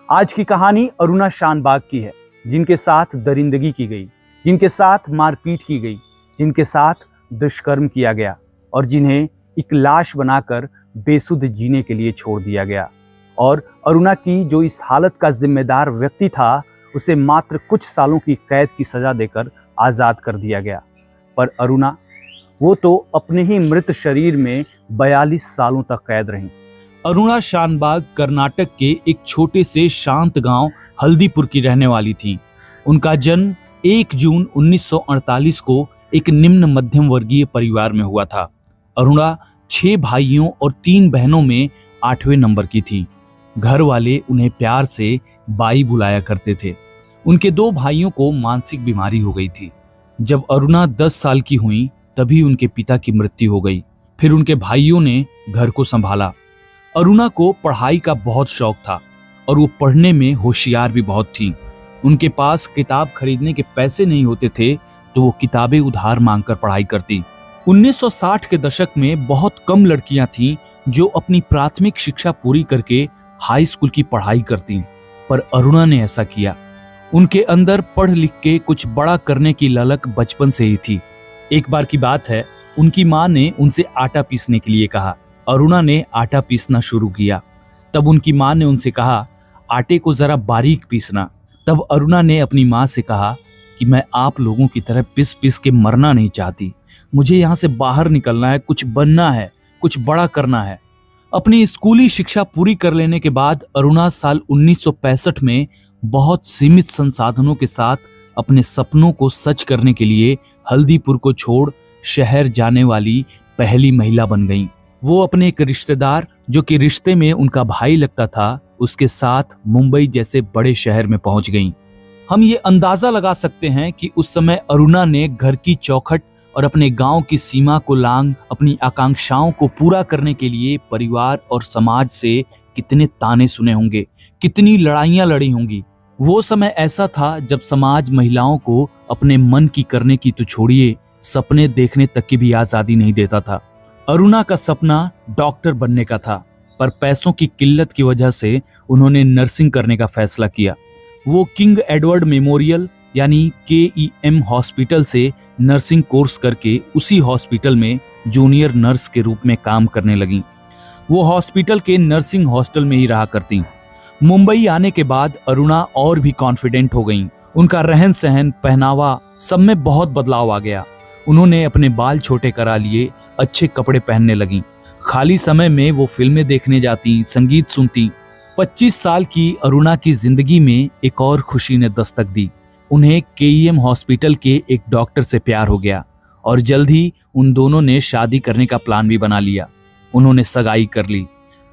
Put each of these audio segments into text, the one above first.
आज की कहानी अरुणा शानबाग की है, जिनके साथ दरिंदगी की गई, जिनके साथ मारपीट की गई, जिनके साथ दुष्कर्म किया गया और जिन्हें एक लाश बनाकर बेसुध जीने के लिए छोड़ दिया गया। और अरुणा की जो इस हालत का जिम्मेदार व्यक्ति था, उसे मात्र कुछ सालों की कैद की सजा देकर आजाद कर दिया गया। पर अरुणा, वो तो अपने ही मृत शरीर में 42 सालों तक कैद रहीं। अरुणा शानबाग कर्नाटक के एक छोटे से शांत गांव हल्दीपुर की रहने वाली थी। उनका जन्म 1 जून 1948 को एक निम्न मध्यम वर्गीय परिवार में हुआ था। अरुणा 6 भाइयों और 3 बहनों में 8वें नंबर की थी। घर वाले उन्हें प्यार से बाई बुलाया करते थे। उनके 2 भाइयों को मानसिक बीमारी हो गई थी। जब अरुणा 10 साल की हुई तभी उनके पिता की मृत्यु हो गई। फिर उनके भाइयों ने घर को संभाला। अरुणा को पढ़ाई का बहुत शौक था और वो पढ़ने में होशियार भी बहुत थी। उनके पास किताब खरीदने के पैसे नहीं होते थे तो वो किताबें उधार मांगकर पढ़ाई करती। 1960 के दशक में बहुत कम लड़कियां थीं जो अपनी प्राथमिक शिक्षा पूरी करके हाई स्कूल की पढ़ाई करती, पर अरुणा ने ऐसा किया। उनके अंदर पढ़ लिख के कुछ बड़ा करने की ललक बचपन से ही थी। एक बार की बात है, उनकी माँ ने उनसे आटा पीसने के लिए कहा। अरुणा ने आटा पीसना शुरू किया। तब उनकी माँ ने उनसे कहा, आटे को जरा बारीक पीसना। तब अरुणा ने अपनी माँ से कहा कि मैं आप लोगों की तरह पिस पिस के मरना नहीं चाहती। मुझे यहाँ से बाहर निकलना है, कुछ बनना है, कुछ बड़ा करना है। अपनी स्कूली शिक्षा पूरी कर लेने के बाद अरुणा साल 1965 में बहुत सीमित संसाधनों के साथ अपने सपनों को सच करने के लिए हल्दीपुर को छोड़ शहर जाने वाली पहली महिला बन गईं। वो अपने एक रिश्तेदार, जो कि रिश्ते में उनका भाई लगता था, उसके साथ मुंबई जैसे बड़े शहर में पहुंच गईं। हम ये अंदाजा लगा सकते हैं कि उस समय अरुणा ने घर की चौखट और अपने गांव की सीमा को लांघ अपनी आकांक्षाओं को पूरा करने के लिए परिवार और समाज से कितने ताने सुने होंगे, कितनी लड़ाइयां लड़ी होंगी। वो समय ऐसा था जब समाज महिलाओं को अपने मन की करने की तो छोड़िए, सपने देखने तक की भी आजादी नहीं देता था। अरुणा का सपना डॉक्टर बनने का था, पर पैसों की किल्लत की वजह से उन्होंने नर्सिंग करने का फैसला किया। वो किंग एडवर्ड मेमोरियल यानी KEM हॉस्पिटल से नर्सिंग कोर्स करके उसी हॉस्पिटल में जूनियर नर्स के रूप में काम करने लगी। वो हॉस्पिटल के नर्सिंग हॉस्टल में ही रहा करती। मुंबई आने के बाद अरुणा और भी कॉन्फिडेंट हो गईं। उनका रहन सहन, पहनावा, सब में बहुत बदलाव आ गया। उन्होंने अपने बाल छोटे करा लिए, अच्छे कपड़े पहनने लगी। खाली समय में वो फिल्में देखने जाती, संगीत सुनती। 25 साल की अरुणा की जिंदगी में एक और खुशी ने दस्तक दी। उन्हें KEM हॉस्पिटल के एक डॉक्टर से प्यार हो गया और जल्द ही उन दोनों ने शादी करने का प्लान भी बना लिया। उन्होंने सगाई कर ली।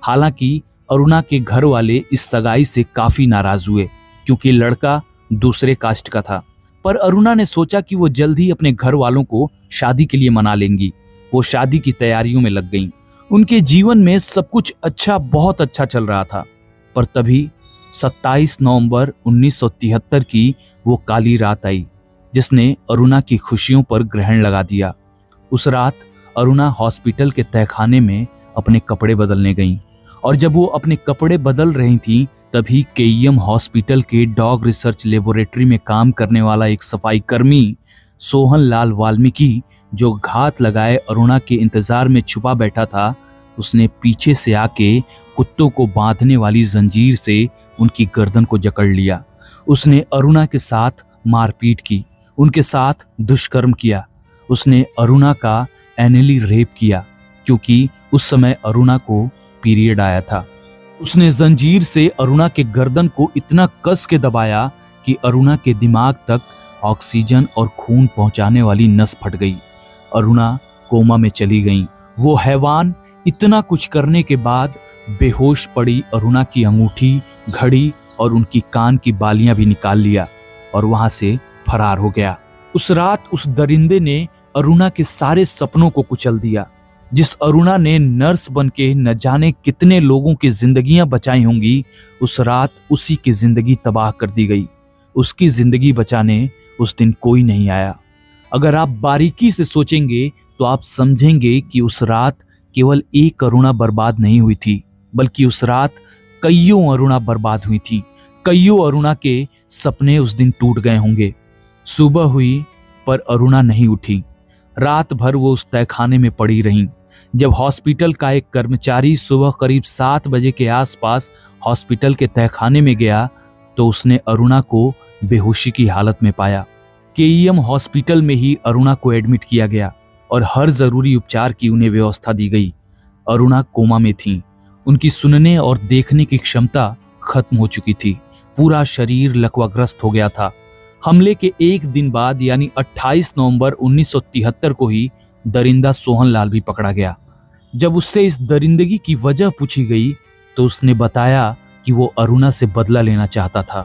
हालांकि अरुणा के घर वाले इस सगाई से काफी नाराज हुए क्योंकि लड़का दूसरे कास्ट का था। पर अरुणा ने सोचा कि वो जल्द ही अपने घर वालों को शादी के लिए मना लेंगी। वो शादी की तैयारियों में लग गईं। उनके जीवन में सब कुछ अच्छा, बहुत अच्छा चल रहा था। पर तभी 27 नवंबर 1973 की वो काली रात आई, जिसने अरुणा की खुशियों पर ग्रहण लगा दिया। उस रात अरुणा हॉस्पिटल के तहखाने में अपने कपड़े बदलने गईं और जब वो अपने कपड़े बदल रही थीं, तभी KEM हॉस्पिटल के डॉग रिसर्च लेबोरेटरी में काम करने वाला एक सफाई कर्मी सोहन लाल वाल्मीकि, जो घात लगाए अरुणा के इंतजार में छुपा बैठा था, उसने पीछे से आके कुत्तों को बांधने वाली जंजीर से उनकी गर्दन को जकड़ लिया। उसने अरुणा के साथ मारपीट की, उनके साथ दुष्कर्म किया। उसने अरुणा का एनली रेप किया क्योंकि उस समय अरुणा को पीरियड आया था। उसने जंजीर से अरुणा के गर्दन को इतना कस के दबाया कि अरुणा के दिमाग तक ऑक्सीजन और खून पहुंचाने वाली नस फट गई। अरुणा कोमा में चली गई। वो हैवान इतना कुछ करने के बाद बेहोश पड़ी अरुणा की अंगूठी, घड़ी और उनकी कान की बालियां भी निकाल लिया और वहां से फरार हो गया। उस रात उस दरिंदे ने अरुणा के सारे सपनों को कुचल दिया। जिस अरुणा ने नर्स बनके न जाने कितने लोगों की जिंदगियां बचाई होंगी, उस रात उसी की जिंदगी तबाह कर दी गई। उसकी जिंदगी बचाने उस दिन कोई नहीं आया। अगर आप बारीकी से सोचेंगे तो आप समझेंगे कि उस रात केवल एक अरुणा बर्बाद नहीं हुई थी, बल्कि उस रात कईयों अरुणा बर्बाद हुई थी। कईयों अरुणा के सपने उस दिन टूट गए होंगे। सुबह हुई पर अरुणा नहीं उठी। रात भर वो उस तहखाने में पड़ी रहीं। जब हॉस्पिटल का एक कर्मचारी सुबह करीब 7 बजे के आसपास हॉस्पिटल के तहखाने में गया तो उसने अरुणा को बेहोशी की हालत में पाया। केईएम हॉस्पिटल में ही अरुणा को एडमिट किया गया और हर जरूरी उपचार की उन्हें व्यवस्था दी गई। अरुणा कोमा में थीं। उनकी सुनने और देखने की क्षमता खत्म हो चुकी थी। पूरा शरीर लकवाग्रस्त हो गया था। हमले के एक दिन बाद यानी 28 नवंबर 1973 को ही दरिंदा सोहनलाल भी पकड़ा गया। जब उससे इस दरिंदगी की वजह पूछी गई तो उसने बताया कि वो अरुणा से बदला लेना चाहता था।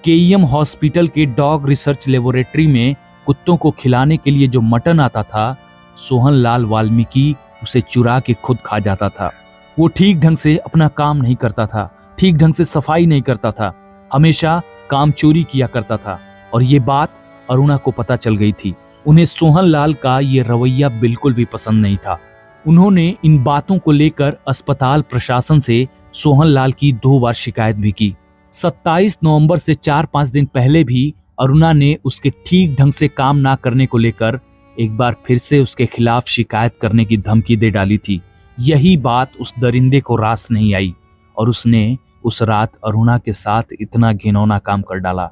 केईएम हॉस्पिटल के डॉग रिसर्च लेबोरेटरी में कुत्तों को खिलाने के लिए जो मटन आता था, सोहनलाल वाल्मीकि उसे चुरा के खुद खा जाता था। वो ठीक ढंग से अपना काम नहीं करता था, ठीक ढंग से सफाई नहीं करता था, हमेशा काम चोरी किया करता था और ये बात अरुणा को पता चल गई थी। उन्हें सोहनलाल का ये रवैया बिल्कुल भी पसंद नहीं था। उन्होंने इन बातों को लेकर अस्पताल प्रशासन से सोहनलाल की 2 बार शिकायत भी की। 27 नवंबर से 4-5 दिन पहले भी अरुणा ने उसके ठीक ढंग से काम ना करने को लेकर एक बार फिर से उसके खिलाफ शिकायत करने की धमकी दे डाली थी। यही बात उस दरिंदे को रास नहीं आई और उसने उस रात अरुणा के साथ इतना घिनौना काम कर डाला।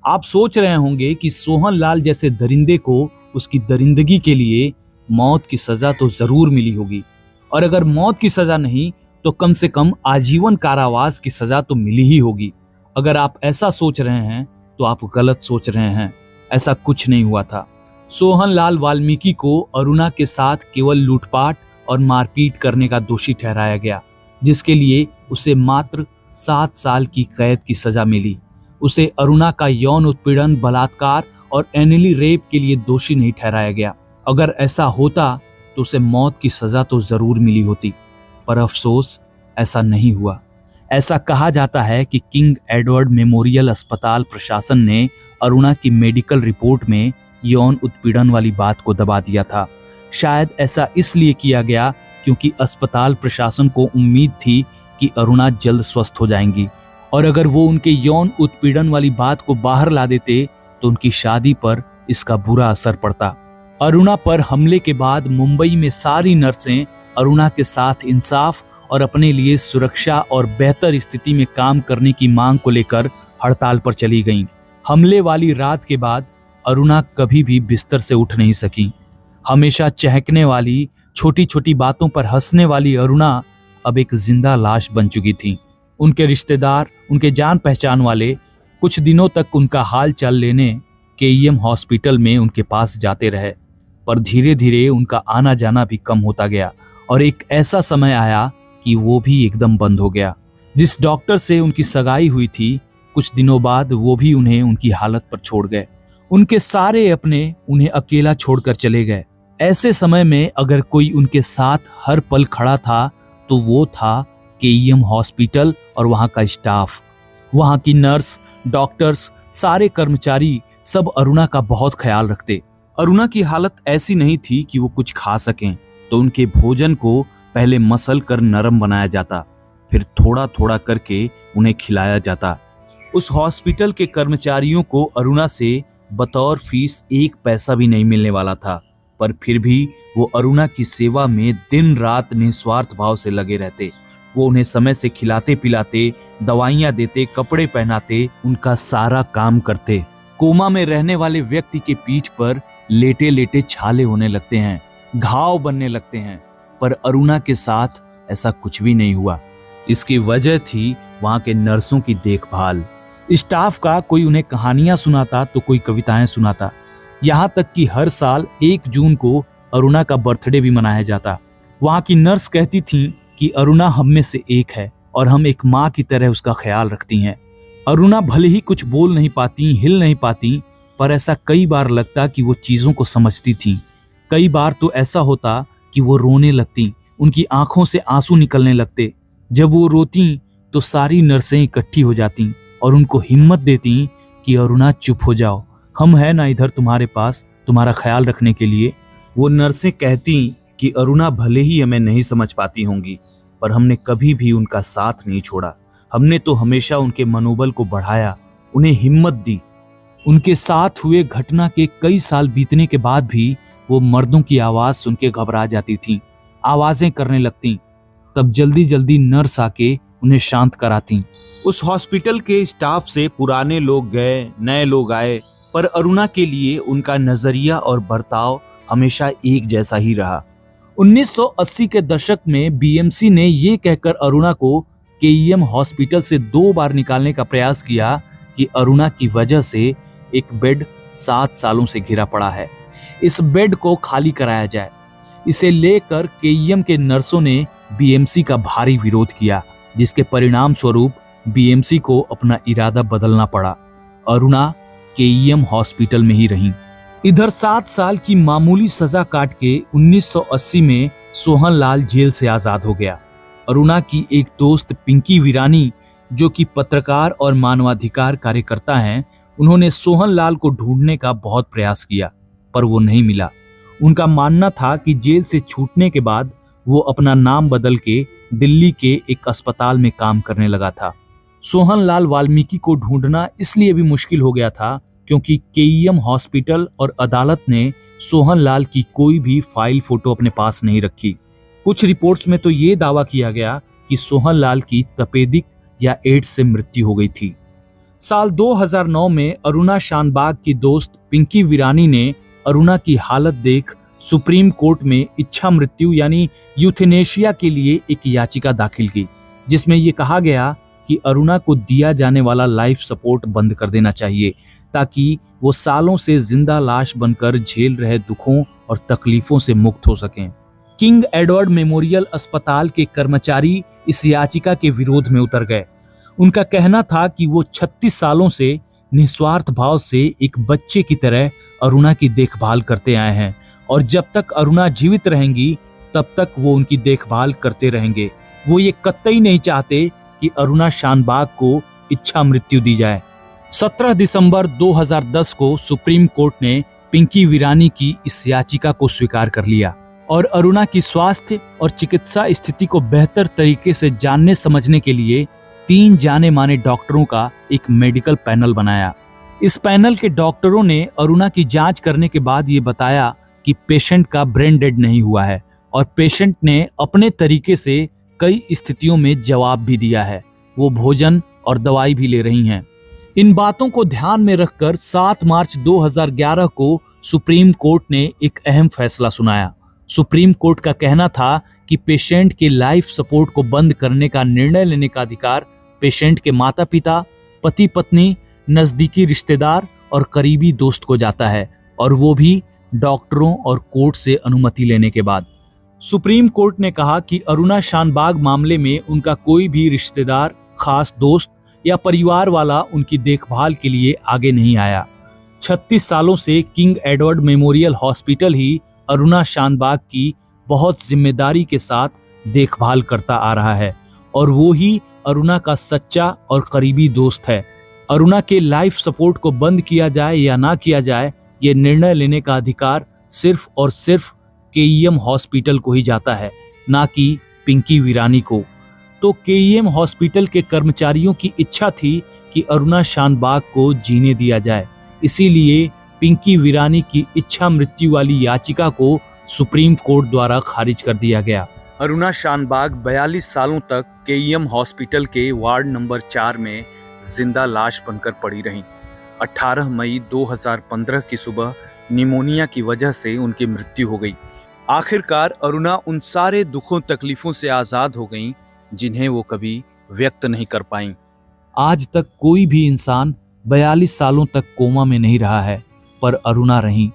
आप सोच रहे होंगे कि सोहनलाल जैसे दरिंदे को उसकी दरिंदगी के लिए मौत की सजा तो जरूर मिली होगी, और अगर मौत की सजा नहीं तो कम से कम आजीवन कारावास की सजा तो मिली ही होगी। अगर आप ऐसा सोच रहे हैं तो आप गलत सोच रहे हैं। ऐसा कुछ नहीं हुआ था। सोहनलाल वाल्मीकि को अरुणा के साथ केवल लूटपाट और मारपीट करने का दोषी ठहराया गया, जिसके लिए उसे मात्र 7 साल की कैद की सजा मिली। उसे अरुणा का यौन उत्पीड़न, बलात्कार और एनिली रेप के लिए दोषी नहीं ठहराया गया। अगर ऐसा होता तो उसे मौत की सजा तो जरूर मिली होती, पर अफसोस ऐसा नहीं हुआ। ऐसा कहा जाता है कि किंग एडवर्ड मेमोरियल अस्पताल प्रशासन ने अरुणा की मेडिकल रिपोर्ट में यौन उत्पीड़न वाली बात को दबा दिया था। शायद ऐसा इसलिए किया गया क्योंकि अस्पताल प्रशासन को उम्मीद थी कि अरुणा जल्द स्वस्थ हो जाएंगी, और अगर वो उनके यौन उत्पीड़न वाली बात को बाहर ला देते तो उनकी शादी पर इसका बुरा असर पड़ता। अरुणा पर हमले के बाद मुंबई में सारी नर्सें अरुणा के साथ इंसाफ और अपने लिए सुरक्षा और बेहतर स्थिति में काम करने की मांग को लेकर हड़ताल पर चली गईं। हमले वाली रात के बाद अरुणा कभी भी बिस्तर से उठ नहीं सकी। हमेशा चहकने वाली, छोटी छोटी बातों पर हंसने वाली अरुणा अब एक जिंदा लाश बन चुकी थी। उनके रिश्तेदार, उनके जान पहचान वाले कुछ दिनों तक उनका हाल चाल लेने केईएम हॉस्पिटल में उनके पास जाते रहे, पर धीरे धीरे उनका आना जाना भी कम होता गया और एक ऐसा समय आया कि वो भी एकदम बंद हो गया। जिस डॉक्टर से उनकी सगाई हुई थी, कुछ दिनों बाद वो भी उन्हें उनकी हालत पर छोड़ गए। उनके सारे अपने उन्हें अकेला छोड़कर चले गए। ऐसे समय में अगर कोई उनके साथ हर पल खड़ा था तो वो था केईएम हॉस्पिटल और वहां का स्टाफ। वहां की नर्स, डॉक्टर्स, सारे कर्मचारी सब अरुणा का बहुत ख्याल रखते। अरुणा की हालत ऐसी नहीं थी कि वो कुछ खा सकें, तो उनके भोजन को पहले मसल कर नरम बनाया जाता, फिर थोड़ा थोड़ा करके उन्हें खिलाया जाता। उस हॉस्पिटल के कर्मचारियों को अरुणा से बतौर फीस 1 पैसा भी नहीं मिलने वाला था, पर फिर भी वो अरुणा की सेवा में दिन रात निस्वार्थ भाव से लगे रहते। वो उन्हें समय से खिलाते पिलाते, दवाइयां देते, कपड़े पहनाते, उनका सारा काम करते। कोमा में रहने वाले व्यक्ति के पीठ पर लेटे लेटे छाले होने लगते हैं, घाव बनने लगते हैं, पर अरुणा के साथ ऐसा कुछ भी नहीं हुआ। इसकी वजह थी वहां के नर्सों की देखभाल। स्टाफ का कोई उन्हें कहानियां सुनाता तो कोई कविताएं सुनाता। यहाँ तक कि हर साल 1 जून को अरुणा का बर्थडे भी मनाया जाता। वहां की नर्स कहती थीं कि अरुणा हम में से एक है और हम एक माँ की तरह उसका ख्याल रखती हैं। अरुणा भले ही कुछ बोल नहीं पाती, हिल नहीं पाती, पर ऐसा कई बार लगता कि वो चीजों को समझती थीं। कई बार तो ऐसा होता कि वो रोने लगती, उनकी आंखों से आंसू निकलने लगते। जब वो रोती तो सारी नर्सें इकट्ठी हो जाती और उनको हिम्मत देती कि अरुणा चुप हो जाओ, हम है ना इधर तुम्हारे पास तुम्हारा ख्याल रखने के लिए। वो नर्सें कहती कि अरुणा भले ही हमें नहीं समझ पाती होंगी, पर हमने कभी भी उनका साथ नहीं छोड़ा। हमने तो हमेशा उनके मनोबल को बढ़ाया, उन्हें हिम्मत दी। उनके साथ हुए घटना के कई साल बीतने के बाद भी वो मर्दों की आवाज सुन के घबरा जाती थीं, आवाजें करने लगती। तब जल्दी जल्दी नर्स आके उन्हें शांत कराती। उस हॉस्पिटल के स्टाफ से पुराने लोग गए, नए लोग आए, पर अरुणा के लिए उनका नजरिया और बर्ताव हमेशा एक जैसा ही रहा। 1980 के दशक में बीएमसी ने ये कहकर अरुणा को केईएम हॉस्पिटल से 2 बार निकालने का प्रयास किया कि अरुणा की वजह से एक बेड 7 सालों से घिरा पड़ा है, इस बेड को खाली कराया जाए। इसे लेकर केईएम के नर्सों ने बीएमसी का भारी विरोध किया, जिसके परिणाम स्वरूप बीएमसी को अपना इरादा बदलना पड़ा। अरुणा केईएम हॉस्पिटल में ही रहीं। इधर 7 साल की मामूली सजा काट के 1980 में सोहन लाल जेल से आजाद हो गया। अरुणा की एक दोस्त पिंकी वीरानी, जो कि पत्रकार और मानवाधिकार कार्यकर्ता हैं, उन्होंने सोहन लाल को ढूंढने का बहुत प्रयास किया, पर वो नहीं मिला। उनका मानना था कि जेल से छूटने के बाद वो अपना नाम बदल के दिल्ली के एक अस्पताल में काम करने लगा था। सोहन लाल वाल्मीकि को ढूंढना इसलिए भी मुश्किल हो गया था क्योंकि केईएम हॉस्पिटल और अदालत ने सोहन लाल की कोई भी फाइल फोटो अपने पास नहीं रखी। कुछ रिपोर्ट्स में तो ये दावा किया गया कि सोहन लाल की तपेदिक या एड्स से मृत्यु हो गई थी। साल 2009 में अरुणा शानबाग की दोस्त पिंकी वीरानी ने अरुणा की हालत देख सुप्रीम कोर्ट में इच्छा मृत्यु यानी यूथेनेशिया के लिए एक याचिका दाखिल की, जिसमें यह कहा गया कि अरुणा को दिया जाने वाला लाइफ सपोर्ट बंद कर देना चाहिए ताकि वो सालों से जिंदा लाश बनकर झेल रहे दुखों और तकलीफों से मुक्त हो सकें। किंग एडवर्ड मेमोरियल अस्पताल के कर्मचारी इस याचिका के विरोध में उतर गए। उनका कहना था कि वो 36 सालों से निस्वार्थ भाव से एक बच्चे की तरह अरुणा की देखभाल करते आए हैं और जब तक अरुणा जीवित रहेंगी तब तक वो उनकी देखभाल करते रहेंगे। वो ये कतई नहीं चाहते कि अरुणा शानबाग को इच्छा मृत्यु दी जाए। 17 दिसंबर 2010 को सुप्रीम कोर्ट ने पिंकी वीरानी की इस याचिका को स्वीकार कर लिया और अरुणा की स्वास्थ्य और चिकित्सा स्थिति को बेहतर तरीके से जानने समझने के लिए 3 जाने माने डॉक्टरों का एक मेडिकल पैनल बनाया। इस पैनल के डॉक्टरों ने अरुणा की जांच करने के बाद ये बताया कि पेशेंट का ब्रेन डेड नहीं हुआ है और पेशेंट ने अपने तरीके से कई स्थितियों में जवाब भी दिया है। वो भोजन और दवाई भी ले रही हैं। इन बातों को ध्यान में रखकर 7 मार्च 2011 को सुप्रीम कोर्ट ने एक अहम फैसला सुनाया। सुप्रीम कोर्ट का कहना था कि पेशेंट के लाइफ सपोर्ट को बंद करने का निर्णय लेने का अधिकार पेशेंट के माता पिता, पति पत्नी, नजदीकी रिश्तेदार और करीबी दोस्त को जाता है, और वो भी डॉक्टरों और कोर्ट से अनुमति लेने के बाद। सुप्रीम कोर्ट ने कहा कि अरुणा शानबाग मामले में उनका कोई भी रिश्तेदार, खास दोस्त या परिवार वाला उनकी देखभाल के लिए आगे नहीं आया। 36 सालों से किंग एडवर्ड मेमोरियल हॉस्पिटल ही अरुणा शानबाग की बहुत जिम्मेदारी के साथ देखभाल करता आ रहा है और वो ही अरुणा का सच्चा और करीबी दोस्त है। अरुणा के लाइफ सपोर्ट को बंद किया जाए या ना किया जाए, ये निर्णय लेने का अधिकार सिर्फ और सिर्फ केईएम हॉस्पिटल को ही जाता है, ना कि पिंकी वीरानी को। तो केईएम हॉस्पिटल के कर्मचारियों की इच्छा थी कि अरुणा शानबाग को जीने दिया जाए, इसीलिए पिंकी वीरानी की इच्छा मृत्यु वाली याचिका को सुप्रीम कोर्ट द्वारा खारिज कर दिया गया। अरुणा शानबाग 42 सालों तक केईएम हॉस्पिटल के वार्ड नंबर 4 में जिंदा लाश बनकर पड़ी रहीं। 18 मई 2015 की सुबह निमोनिया की वजह से उनकी मृत्यु हो गई। आखिरकार अरुणा उन सारे दुखों तकलीफों से आजाद हो गईं जिन्हें वो कभी व्यक्त नहीं कर पाईं। आज तक कोई भी इंसान 42 सालों तक कोमा में नहीं रहा है, पर अरुणा रहीं।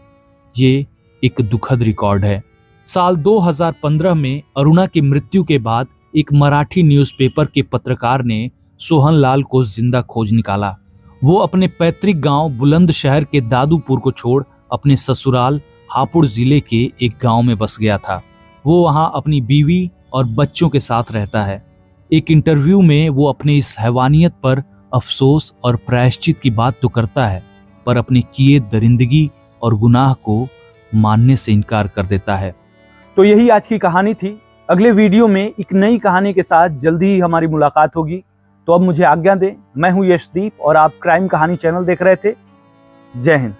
ये एक दुखद रिकॉर्ड है। साल 2015 में अरुणा की मृत्यु के बाद एक मराठी न्यूज़पेपर के पत्रकार ने सोहन लाल को जिंदा खोज निकाला। वो अपने पैतृक गांव बुलंदशहर के दादूपुर को छोड़ अपने ससुराल हापुड़ जिले के एक गांव में बस गया था। वो वहां अपनी बीवी और बच्चों के साथ रहता है। एक इंटरव्यू में वो अपने इस हैवानियत पर अफसोस और प्रायश्चित की बात तो करता है, पर अपने किए दरिंदगी और गुनाह को मानने से इनकार कर देता है। तो यही आज की कहानी थी। अगले वीडियो में एक नई कहानी के साथ जल्दी ही हमारी मुलाकात होगी। तो अब मुझे आज्ञा दें। मैं हूं यशदीप और आप क्राइम कहानी चैनल देख रहे थे। जय हिंद।